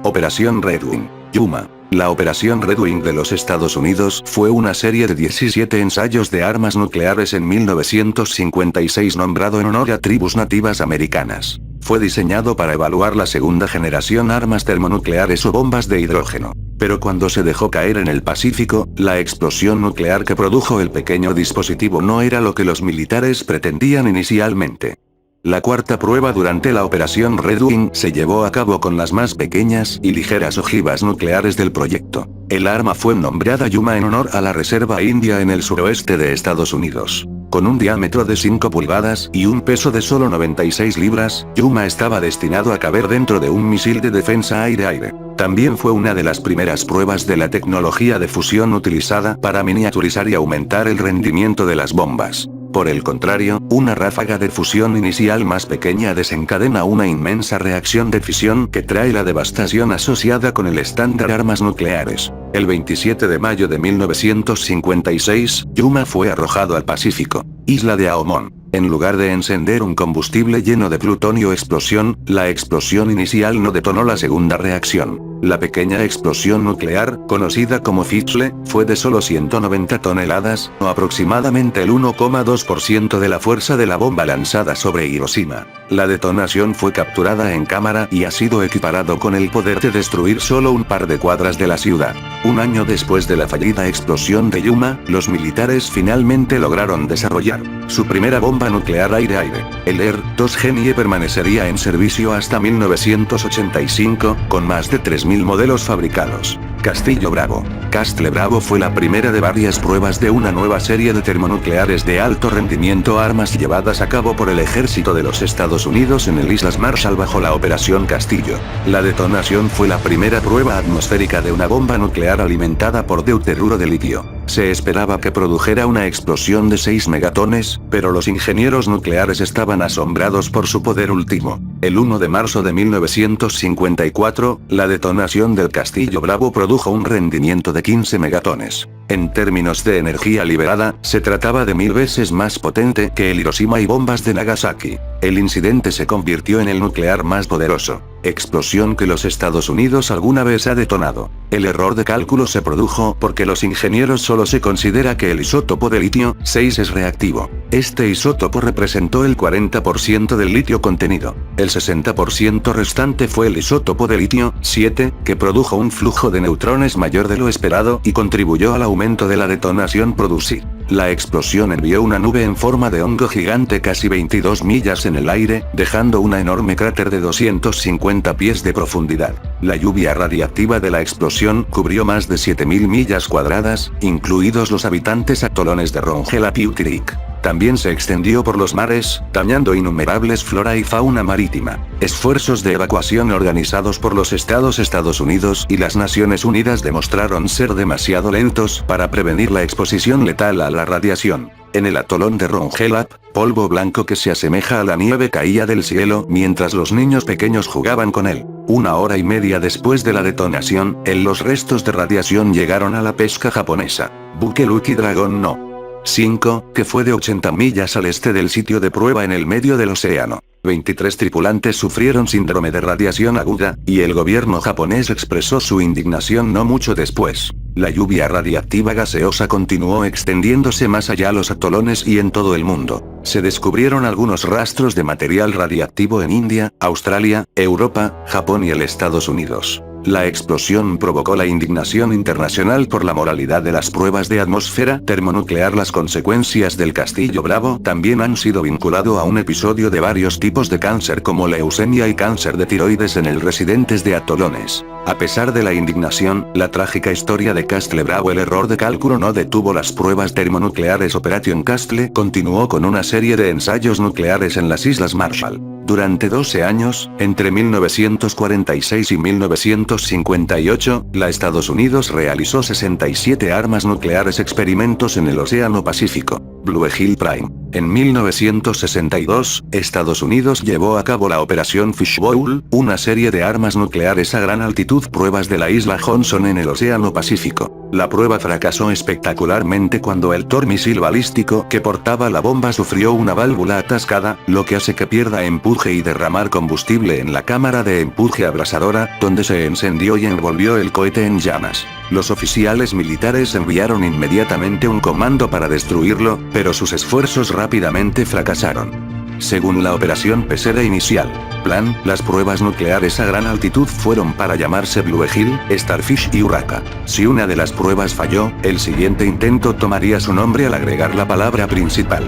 Operación Red Wing. Yuma. La Operación Red Wing de los Estados Unidos fue una serie de 17 ensayos de armas nucleares en 1956 nombrado en honor a tribus nativas americanas. Fue diseñado para evaluar la segunda generación armas termonucleares o bombas de hidrógeno. Pero cuando se dejó caer en el Pacífico, la explosión nuclear que produjo el pequeño dispositivo no era lo que los militares pretendían inicialmente. La cuarta prueba durante la Operación Red Wing se llevó a cabo con las más pequeñas y ligeras ojivas nucleares del proyecto. El arma fue nombrada Yuma en honor a la Reserva India en el suroeste de Estados Unidos. Con un diámetro de 5 pulgadas y un peso de solo 96 libras, Yuma estaba destinado a caber dentro de un misil de defensa aire-aire. También fue una de las primeras pruebas de la tecnología de fusión utilizada para miniaturizar y aumentar el rendimiento de las bombas. Por el contrario, una ráfaga de fusión inicial más pequeña desencadena una inmensa reacción de fisión que trae la devastación asociada con el estándar armas nucleares. El 27 de mayo de 1956, Yuma fue arrojado al Pacífico, isla de Aomón. En lugar de encender un combustible lleno de plutonio explosión, la explosión inicial no detonó la segunda reacción. La pequeña explosión nuclear, conocida como Fischle, fue de solo 190 toneladas, o aproximadamente el 1,2% de la fuerza de la bomba lanzada sobre Hiroshima. La detonación fue capturada en cámara y ha sido equiparado con el poder de destruir solo un par de cuadras de la ciudad. Un año después de la fallida explosión de Yuma, los militares finalmente lograron desarrollar su primera bomba nuclear aire-aire. El ER-2 Genie permanecería en servicio hasta 1985, con más de 3.000 modelos fabricados. Castillo Bravo. Castle Bravo fue la primera de varias pruebas de una nueva serie de termonucleares de alto rendimiento, armas llevadas a cabo por el ejército de los Estados Unidos en el Islas Marshall bajo la Operación Castillo. La detonación fue la primera prueba atmosférica de una bomba nuclear alimentada por deuteruro de litio. Se esperaba que produjera una explosión de 6 megatones, pero los ingenieros nucleares estaban asombrados por su poder último. El 1 de marzo de 1954, la detonación del Castillo Bravo produjo un rendimiento de 15 megatones. En términos de energía liberada, se trataba de 1000 veces más potente que el Hiroshima y bombas de Nagasaki. El incidente se convirtió en el nuclear más poderoso explosión que los Estados Unidos alguna vez ha detonado. El error de cálculo se produjo porque los ingenieros solo se considera que el isótopo de litio, 6 es reactivo. Este isótopo representó el 40% del litio contenido. El 60% restante fue el isótopo de litio, 7, que produjo un flujo de neutrones mayor de lo esperado y contribuyó al aumento de la detonación producida. La explosión envió una nube en forma de hongo gigante casi 22 millas en el aire, dejando un enorme cráter de 250 pies de profundidad. La lluvia radiactiva de la explosión cubrió más de 7.000 millas cuadradas, incluidos los habitantes atolones de Rongela y Utirik. También se extendió por los mares, dañando innumerables flora y fauna marítima. Esfuerzos de evacuación organizados por los Estados Unidos y las Naciones Unidas demostraron ser demasiado lentos para prevenir la exposición letal a la radiación. En el atolón de Rongelap, polvo blanco que se asemeja a la nieve caía del cielo mientras los niños pequeños jugaban con él. 1 hora y media después de la detonación, los restos de radiación llegaron a la pesca japonesa. Buque Lucky Dragon No. 5, que fue de 80 millas al este del sitio de prueba en el medio del océano. 23 tripulantes sufrieron síndrome de radiación aguda, y el gobierno japonés expresó su indignación no mucho después. La lluvia radiactiva gaseosa continuó extendiéndose más allá los atolones y en todo el mundo. Se descubrieron algunos rastros de material radiactivo en India, Australia, Europa, Japón y el Estados Unidos. La explosión provocó la indignación internacional por la moralidad de las pruebas de atmósfera termonuclear. Las consecuencias del Castillo Bravo también han sido vinculado a un episodio de varios tipos de cáncer como leucemia y cáncer de tiroides en el residentes de atolones. A pesar de la indignación, la trágica historia de Castle Bravo, el error de cálculo no detuvo las pruebas termonucleares. Operation Castle continuó con una serie de ensayos nucleares en las Islas Marshall. Durante 12 años, entre 1946 y 1958, la Estados Unidos realizó 67 armas nucleares experimentos en el Océano Pacífico. Blue Hill Prime. En 1962, Estados Unidos llevó a cabo la Operación Fishbowl, una serie de armas nucleares a gran altitud, pruebas de la isla Johnson en el Océano Pacífico. La prueba fracasó espectacularmente cuando el tormisil balístico que portaba la bomba sufrió una válvula atascada, lo que hace que pierda empuje y derramar combustible en la cámara de empuje abrasadora, donde se encendió y envolvió el cohete en llamas. Los oficiales militares enviaron inmediatamente un comando para destruirlo, pero sus esfuerzos rápidamente fracasaron. Según la operación Pecera inicial, plan, las pruebas nucleares a gran altitud fueron para llamarse Blue Eagle, Starfish y Urraca. Si una de las pruebas falló, el siguiente intento tomaría su nombre al agregar la palabra principal.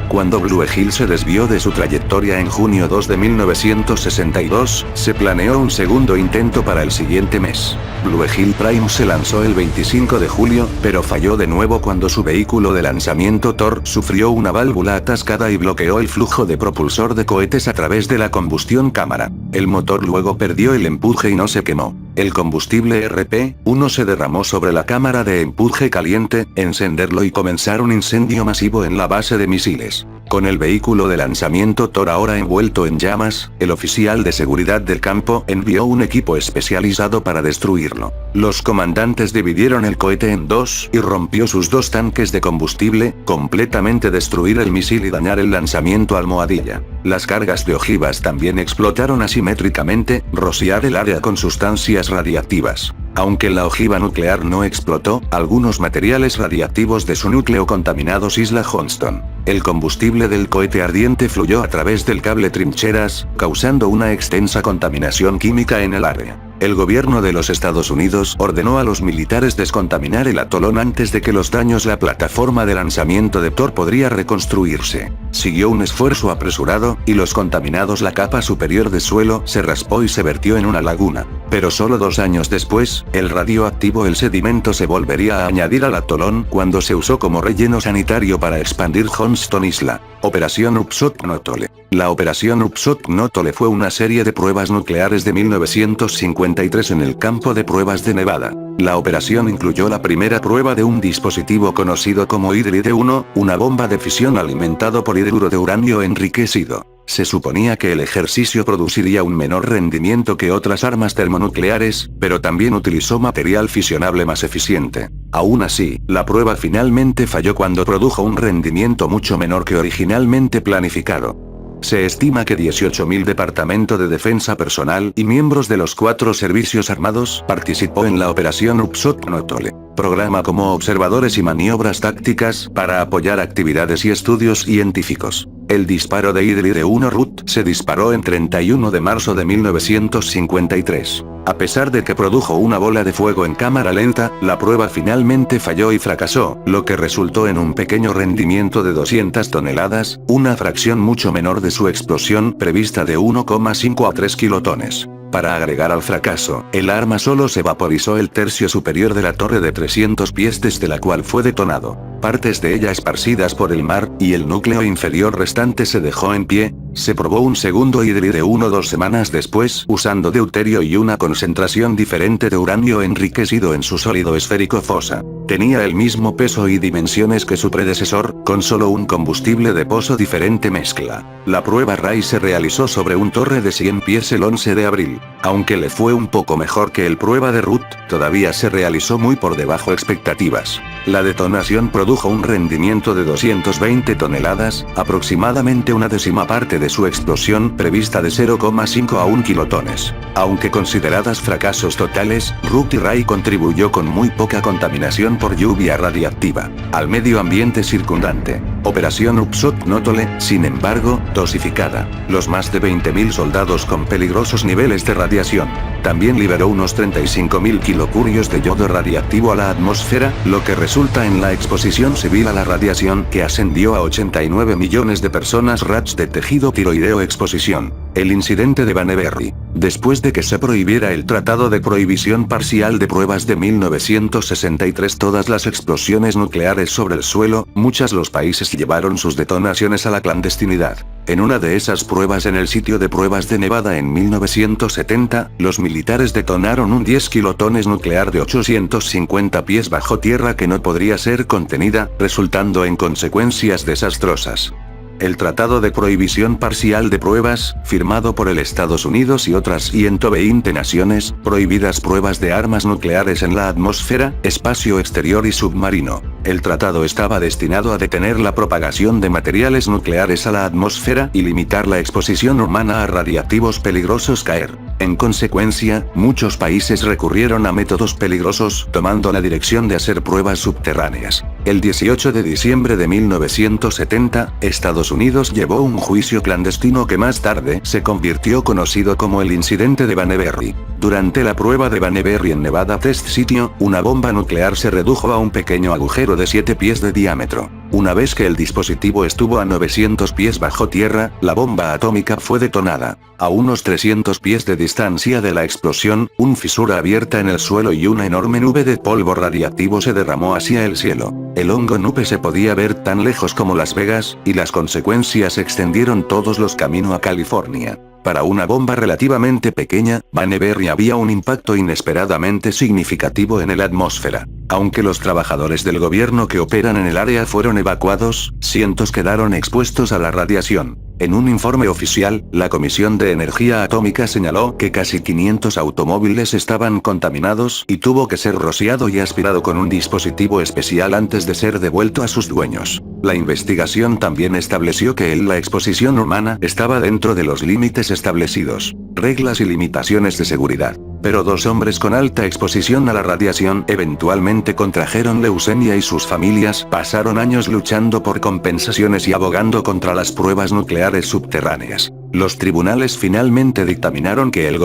Cuando Blue Eagle se desvió de su trayectoria en junio 2 de 1962, se planeó un segundo intento para el siguiente mes. Blue Eagle Prime se lanzó el 25 de julio, pero falló de nuevo cuando su vehículo de lanzamiento Thor sufrió una válvula atascada y bloqueó el flujo de propulsor de cohetes a través de la combustión cámara. El motor luego perdió el empuje y no se quemó. El combustible RP-1 se derramó sobre la cámara de empuje caliente, encenderlo y comenzar un incendio masivo en la base de misiles. Con el vehículo de lanzamiento Thor ahora envuelto en llamas, el oficial de seguridad del campo envió un equipo especializado para destruirlo. Los comandantes dividieron el cohete en dos y rompió sus dos tanques de combustible, completamente destruir el misil y dañar el lanzamiento almohadilla. Las cargas de ojivas también explotaron asimétricamente, rociar el área con sustancias radiactivas. Aunque la ojiva nuclear no explotó, algunos materiales radiactivos de su núcleo contaminados Isla Johnston. El combustible del cohete ardiente fluyó a través del cable trincheras, causando una extensa contaminación química en el área. El gobierno de los Estados Unidos ordenó a los militares descontaminar el atolón antes de que los daños la plataforma de lanzamiento de Thor podría reconstruirse. Siguió un esfuerzo apresurado, y los contaminados la capa superior de suelo se raspó y se vertió en una laguna. Pero solo 2 años después, el radioactivo el sedimento se volvería a añadir al atolón cuando se usó como relleno sanitario para expandir Johnston Isla. Operación Upshot-Knotole. La Operación Upshot-Knotole fue una serie de pruebas nucleares de 1953 en el campo de pruebas de Nevada. La operación incluyó la primera prueba de un dispositivo conocido como Hydride-1, una bomba de fisión alimentado por hidruro de uranio enriquecido. Se suponía que el ejercicio produciría un menor rendimiento que otras armas termonucleares, pero también utilizó material fisionable más eficiente. Aún así, la prueba finalmente falló cuando produjo un rendimiento mucho menor que originalmente planificado. Se estima que 18.000 Departamento de Defensa Personal y miembros de los 4 servicios armados participó en la operación Upshot-Knotole, programa como observadores y maniobras tácticas para apoyar actividades y estudios científicos. El disparo de Hydride-1 RUT se disparó en 31 de marzo de 1953. A pesar de que produjo una bola de fuego en cámara lenta, la prueba finalmente falló y fracasó, lo que resultó en un pequeño rendimiento de 200 toneladas, una fracción mucho menor de su explosión prevista de 1,5 a 3 kilotones. Para agregar al fracaso, el arma solo se vaporizó el tercio superior de la torre de 300 pies desde la cual fue detonado, partes de ella esparcidas por el mar, y el núcleo inferior restante se dejó en pie. Se probó un segundo Hydride-1 2 semanas después usando deuterio y una concentración diferente de uranio enriquecido en su sólido esférico fosa. Tenía el mismo peso y dimensiones que su predecesor, con solo un combustible de pozo diferente mezcla. La prueba RAI se realizó sobre un torre de 100 pies el 11 de abril. Aunque le fue un poco mejor que el prueba de RUT, todavía se realizó muy por debajo expectativas. La detonación produjo un rendimiento de 220 toneladas, aproximadamente una décima parte de su explosión prevista de 0,5 a 1 kilotones. Aunque consideradas fracasos totales, RUT y RAI contribuyó con muy poca contaminación por lluvia radiactiva al medio ambiente circundante. Operación Upshot-Knotole, sin embargo, dosificada. Los más de 20.000 soldados con peligrosos niveles de radiación. También liberó unos 35.000 kilocurios de yodo radiactivo a la atmósfera, lo que resulta en la exposición civil a la radiación que ascendió a 89 millones de personas RATs de tejido tiroideo exposición. El incidente de Banneberry. Después de que se prohibiera el Tratado de Prohibición Parcial de Pruebas de 1963 todas las explosiones nucleares sobre el suelo, los países llevaron sus detonaciones a la clandestinidad. En una de esas pruebas en el sitio de pruebas de Nevada en 1970, los militares detonaron un 10 kilotones nuclear de 850 pies bajo tierra que no podría ser contenida, resultando en consecuencias desastrosas. El Tratado de Prohibición Parcial de Pruebas, firmado por el Estados Unidos y otras 120 naciones, prohibidas pruebas de armas nucleares en la atmósfera, espacio exterior y submarino. El tratado estaba destinado a detener la propagación de materiales nucleares a la atmósfera y limitar la exposición humana a radiactivos peligrosos caer. En consecuencia, muchos países recurrieron a métodos peligrosos, tomando la dirección de hacer pruebas subterráneas. El 18 de diciembre de 1970, Estados Unidos llevó un juicio clandestino que más tarde se convirtió conocido como el incidente de Banneberry. Durante la prueba de Banneberry en Nevada Test Sitio, una bomba nuclear se redujo a un pequeño agujero de 7 pies de diámetro. Una vez que el dispositivo estuvo a 900 pies bajo tierra, la bomba atómica fue detonada. A unos 300 pies de distancia de la explosión, una fisura abierta en el suelo y una enorme nube de polvo radiactivo se derramó hacia el cielo. El hongo nube se podía ver tan lejos como Las Vegas, y las consecuencias extendieron todos los caminos a California. Para una bomba relativamente pequeña, Banneberry había un impacto inesperadamente significativo en la atmósfera. Aunque los trabajadores del gobierno que operan en el área fueron evacuados, cientos quedaron expuestos a la radiación. En un informe oficial, la Comisión de Energía Atómica señaló que casi 500 automóviles estaban contaminados y tuvo que ser rociado y aspirado con un dispositivo especial antes de ser devuelto a sus dueños. La investigación también estableció que la exposición humana estaba dentro de los límites establecidos, reglas y limitaciones de seguridad. Pero 2 hombres con alta exposición a la radiación eventualmente contrajeron leucemia y sus familias pasaron años luchando por compensaciones y abogando contra las pruebas nucleares subterráneas. Los tribunales finalmente dictaminaron que el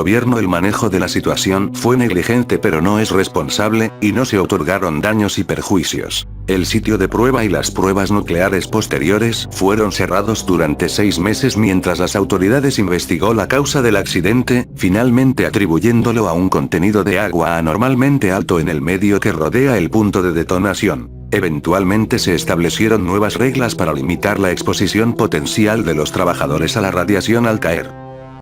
manejo de la situación fue negligente pero no es responsable, y no se otorgaron daños y perjuicios. El sitio de prueba y las pruebas nucleares posteriores fueron cerrados durante 6 meses mientras las autoridades investigó la causa del accidente, finalmente atribuyéndolo a un contenido de agua anormalmente alto en el medio que rodea el punto de detonación. Eventualmente se establecieron nuevas reglas para limitar la exposición potencial de los trabajadores a la radiación al caer.